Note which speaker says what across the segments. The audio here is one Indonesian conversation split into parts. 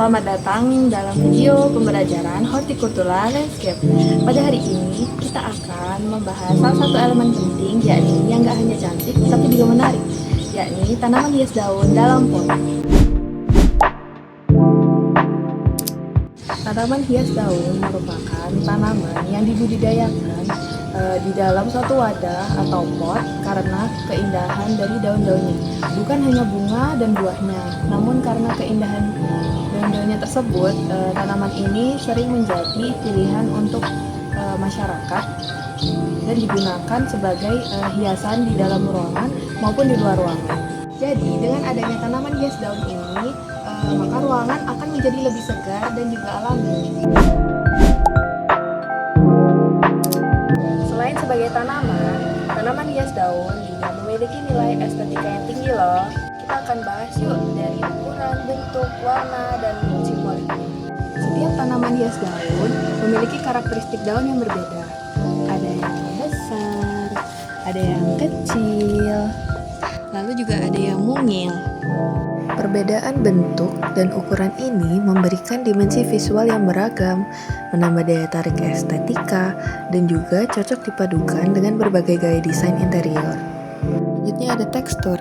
Speaker 1: selamat datang dalam video pembelajaran Horticultura Landscape. Pada hari ini kita akan membahas salah satu elemen penting, yakni yang gak hanya cantik tapi juga menarik, yakni tanaman hias daun dalam pot. Tanaman hias daun merupakan tanaman yang dibudidayakan di dalam suatu wadah atau pot karena keindahan dari daun-daunnya. Bukan hanya bunga dan buahnya, namun karena keindahan daun-daunnya tersebut, tanaman ini sering menjadi pilihan untuk masyarakat dan digunakan sebagai hiasan di dalam ruangan maupun di luar ruangan. Jadi dengan adanya tanaman hias daun ini, maka ruangan akan menjadi lebih segar dan juga alami. Selain sebagai tanaman hias daun juga memiliki nilai estetika yang tinggi loh. Kita akan bahas yuk dari ukuran, bentuk, warna, dan simboliknya. Setiap tanaman hias daun memiliki karakteristik daun yang berbeda. Ada yang besar, ada yang kecil, lalu juga ada yang mungil. Perbedaan bentuk dan ukuran ini memberikan dimensi visual yang beragam, menambah daya tarik estetika, dan juga cocok dipadukan dengan berbagai gaya desain interior. Selanjutnya ada tekstur,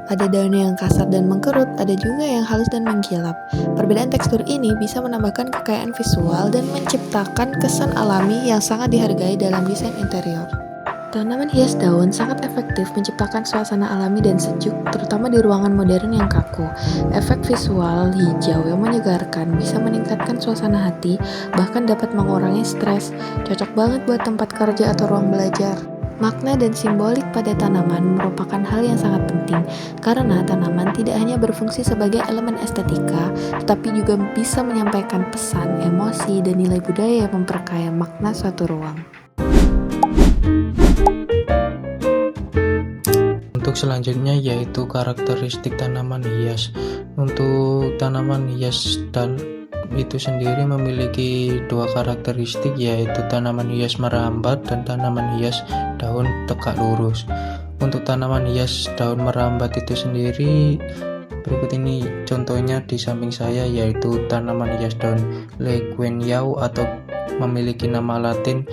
Speaker 1: ada daun yang kasar dan mengkerut, ada juga yang halus dan mengkilap. Perbedaan tekstur ini bisa menambahkan kekayaan visual dan menciptakan kesan alami yang sangat dihargai dalam desain interior. Tanaman hias daun sangat efektif menciptakan suasana alami dan sejuk, terutama di ruangan modern yang kaku. Efek visual hijau yang menyegarkan bisa meningkatkan suasana hati, bahkan dapat mengurangi stres. Cocok banget buat tempat kerja atau ruang belajar. Makna dan simbolik pada tanaman merupakan hal yang sangat penting, karena tanaman tidak hanya berfungsi sebagai elemen estetika, tetapi juga bisa menyampaikan pesan, emosi, dan nilai budaya yang memperkaya makna suatu ruang.
Speaker 2: Untuk selanjutnya yaitu karakteristik tanaman hias. Untuk tanaman hias itu sendiri memiliki dua karakteristik, yaitu tanaman hias merambat dan tanaman hias daun tegak lurus. Untuk tanaman hias daun merambat itu sendiri, berikut ini contohnya di samping saya, yaitu tanaman hias daun Leguenyau atau memiliki nama latin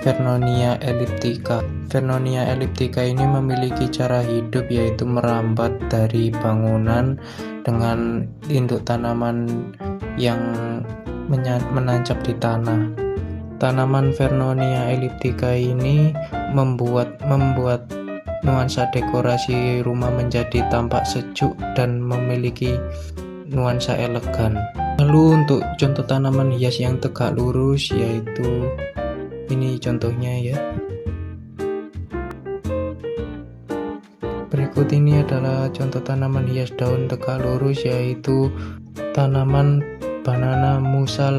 Speaker 2: Vernonia elliptica. Vernonia elliptica ini memiliki cara hidup yaitu merambat dari bangunan dengan induk tanaman yang menancap di tanah. Tanaman Vernonia elliptica ini membuat nuansa dekorasi rumah menjadi tampak sejuk dan memiliki nuansa elegan. Lalu untuk contoh tanaman hias yang tegak lurus, yaitu ini contohnya ya. Berikut ini adalah contoh tanaman hias daun tegak lurus, yaitu tanaman Banana Musa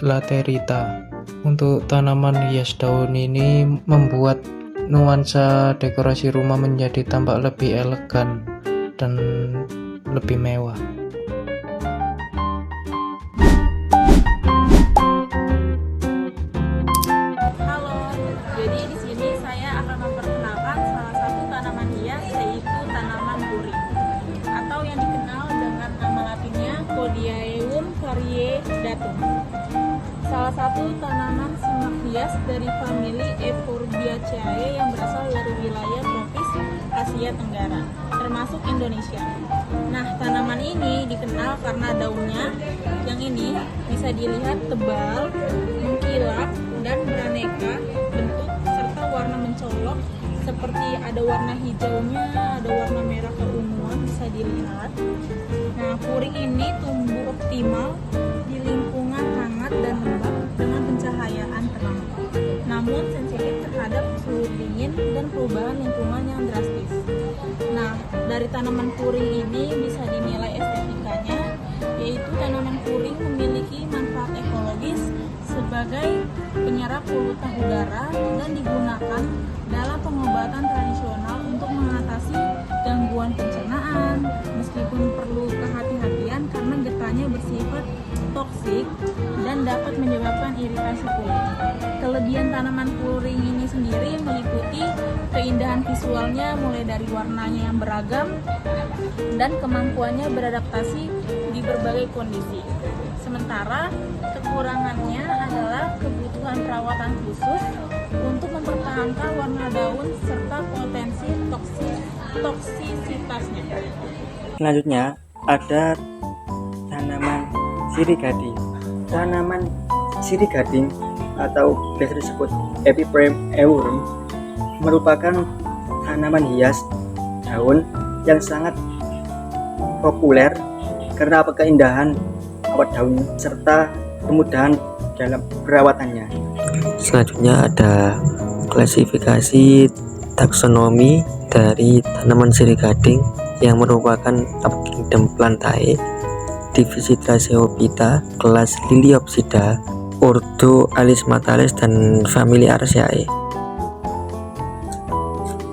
Speaker 2: laterita. Untuk tanaman hias daun ini membuat nuansa dekorasi rumah menjadi tampak lebih elegan dan lebih mewah.
Speaker 3: Salah satu tanaman semak hias dari famili Euphorbia yang berasal dari wilayah tropis Asia Tenggara, termasuk Indonesia. Nah, tanaman ini dikenal karena daunnya yang ini bisa dilihat tebal, mengkilap, dan beraneka bentuk serta warna mencolok, seperti ada warna hijaunya, ada warna merah keunguan bisa dilihat. Nah, puring ini tumbuh optimal di lingkungan hangat dan lembab dengan pencahayaan terang, namun sensitif terhadap suhu dingin dan perubahan lingkungan yang drastis. Nah, dari tanaman puring ini bisa dinilai estetikanya, yaitu tanaman puring memiliki manfaat ekologis sebagai penyerap polutan udara dan digunakan dalam pengobatan tradisional untuk mengatasi gangguan pencernaan, meskipun perlu kehati-hatian karena getahnya bersifat toksik dan dapat menyebabkan iritasi kulit. Kelebihan tanaman puring ini sendiri meliputi keindahan visual visualnya mulai dari warnanya yang beragam dan kemampuannya beradaptasi di berbagai kondisi. Sementara kekurangannya adalah kebutuhan perawatan khusus untuk mempertahankan warna daun serta potensi toksisitasnya.
Speaker 4: Selanjutnya ada tanaman sirih gading. Tanaman sirih gading atau biasa disebut Epiprem eurum merupakan tanaman hias daun yang sangat populer karena keindahan awat daun serta kemudahan dalam perawatannya.
Speaker 5: Selanjutnya ada klasifikasi taksonomi dari tanaman sirih gading yang merupakan subkingdom Plantae, divisi Draseophyta, kelas Liliopsida, ordo Alismatales dan famili Araceae.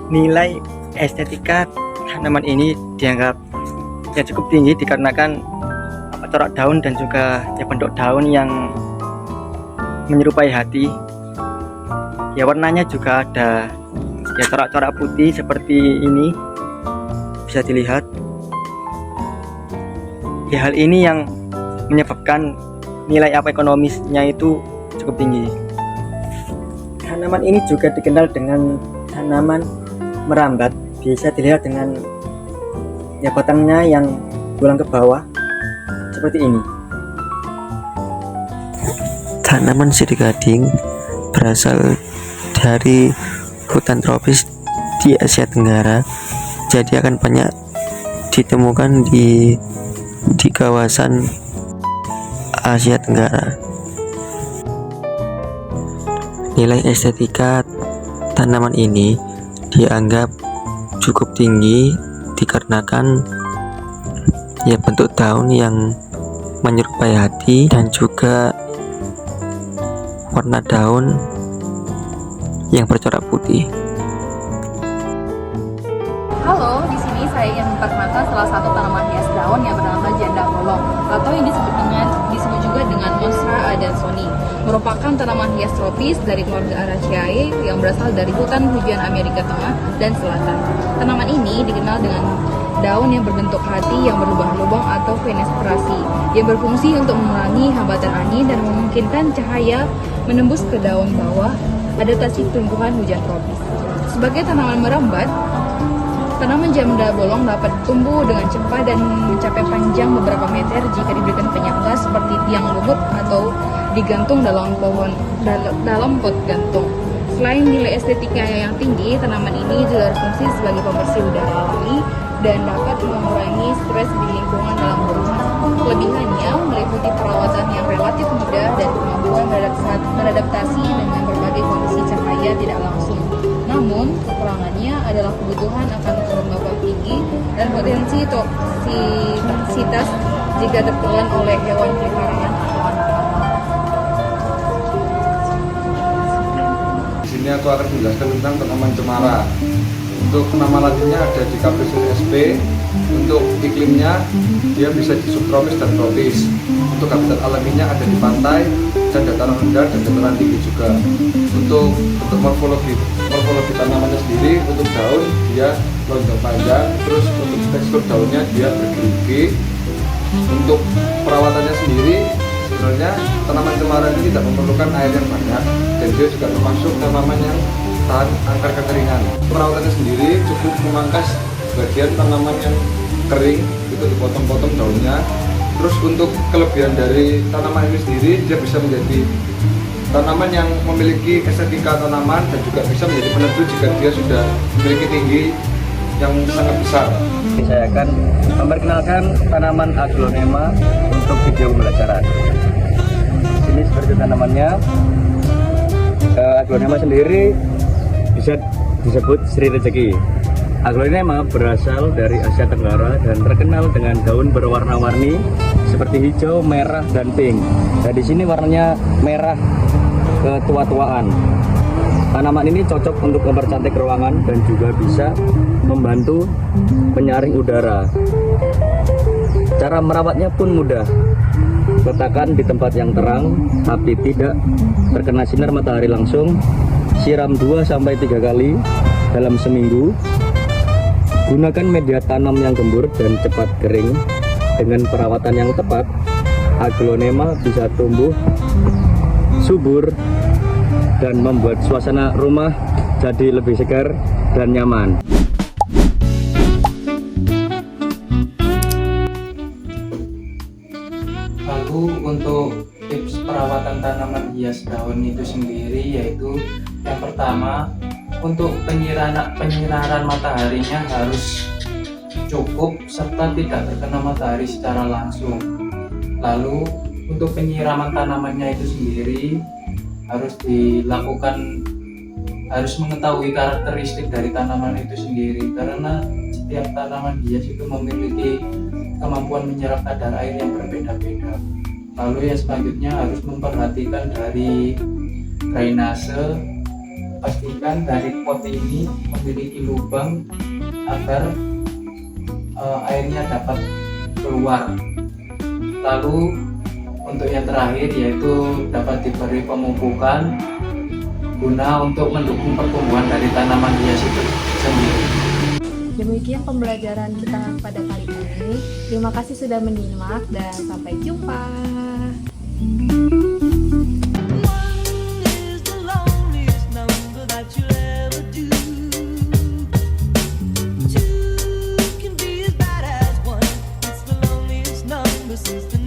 Speaker 4: Nilai estetika tanaman ini dianggap cukup tinggi dikarenakan corak daun dan juga bentuk daun yang menyerupai hati. Warnanya juga ada corak-corak putih seperti ini bisa dilihat. Hal ini yang menyebabkan nilai ekonomisnya itu cukup tinggi. Tanaman ini juga dikenal dengan tanaman merambat. Bisa dilihat dengan batangnya yang tulang ke bawah seperti ini.
Speaker 5: Tanaman sirih gading berasal dari hutan tropis di Asia Tenggara, jadi akan banyak ditemukan di kawasan Asia Tenggara. Nilai estetika tanaman ini dianggap cukup tinggi dikarenakan bentuk daun yang menyerupai hati dan juga warna daun yang bercorak putih.
Speaker 1: Halo, di sini saya ingin memperkenalkan salah satu tanaman hias daun yang bernama janda bolong atau yang disebut juga dengan Monstera adansoni. Merupakan tanaman hias tropis dari keluarga Araceae yang berasal dari hutan hujan Amerika Tengah dan Selatan. Tanaman ini dikenal dengan daun yang berbentuk hati yang berlubang-lubang atau fenestrasi yang berfungsi untuk mengurangi hambatan angin dan memungkinkan cahaya menembus ke daun bawah, adaptasi tumbuhan hujan tropis. Sebagai tanaman merambat, tanaman janda bolong dapat tumbuh dengan cepat dan mencapai panjang beberapa meter jika diberikan penyangga seperti tiang lumut atau digantung dalam pot gantung. Selain nilai estetika yang tinggi, tanaman ini juga berfungsi sebagai pembersih udara alami dan dapat mengurangi stres di lingkungan dalam rumah. Kelebihannya meliputi perawatan yang relatif mudah dan kemampuan beradaptasi dengan berbagai kondisi cahaya tidak langsung. Namun, kekurangannya adalah kebutuhan akan kelembapan tinggi dan potensi toksisitas jika tertelan oleh hewan peliharaan atau anak-anak.
Speaker 6: Di sini aku akan menjelaskan tentang tanaman cemara. Untuk nama latinnya ada di Capricum sp. Untuk iklimnya dia bisa di subtropis dan tropis. Untuk habitat alaminya ada di pantai dan dataran rendah dan dataran tinggi juga. Untuk morfologi tanamannya sendiri, untuk daun dia lonjong panjang, terus untuk tekstur daunnya dia bergerigi. Untuk perawatannya sendiri, sebenarnya tanaman cemara ini tidak memerlukan air yang banyak dan dia juga termasuk tanaman yang tahan akan kekeringan. Perawatannya sendiri cukup memangkas bagian tanaman yang kering, itu dipotong-potong daunnya. Terus untuk kelebihan dari tanaman ini sendiri, dia bisa menjadi tanaman yang memiliki estetika tanaman dan juga bisa menjadi penentu jika dia sudah memiliki tinggi yang sangat besar.
Speaker 4: Saya akan memperkenalkan tanaman Aglonema untuk video pembelajaran. Ini seperti tanamannya. Aglonema sendiri bisa disebut Sri Rezeki. Aglonema berasal dari Asia Tenggara dan terkenal dengan daun berwarna-warni seperti hijau, merah, dan pink. Nah, di sini warnanya merah ketua-tuaan. Tanaman ini cocok untuk mempercantik ruangan dan juga bisa membantu penyaring udara. Cara merawatnya pun mudah. Letakkan di tempat yang terang tapi tidak terkena sinar matahari langsung. Siram 2-3 kali dalam seminggu. Gunakan media tanam yang gembur dan cepat kering. Dengan perawatan yang tepat, aglonema bisa tumbuh subur dan membuat suasana rumah jadi lebih segar dan nyaman.
Speaker 2: Lalu untuk tips perawatan tanaman hias daun itu sendiri yaitu yang pertama, untuk penyiraman mataharinya harus cukup serta tidak terkena matahari secara langsung. Lalu untuk penyiraman tanamannya itu sendiri harus mengetahui karakteristik dari tanaman itu sendiri, karena setiap tanaman hias itu memiliki kemampuan menyerap kadar air yang berbeda-beda. Lalu yang selanjutnya harus memperhatikan dari drainase. Pastikan dari pot ini memiliki lubang agar airnya dapat keluar. Lalu untuk yang terakhir yaitu dapat diberi pemupukan guna untuk mendukung pertumbuhan dari tanaman hias itu sendiri.
Speaker 1: Demikian pembelajaran kita pada kali ini. Terima kasih sudah menyimak dan sampai jumpa.
Speaker 7: Since the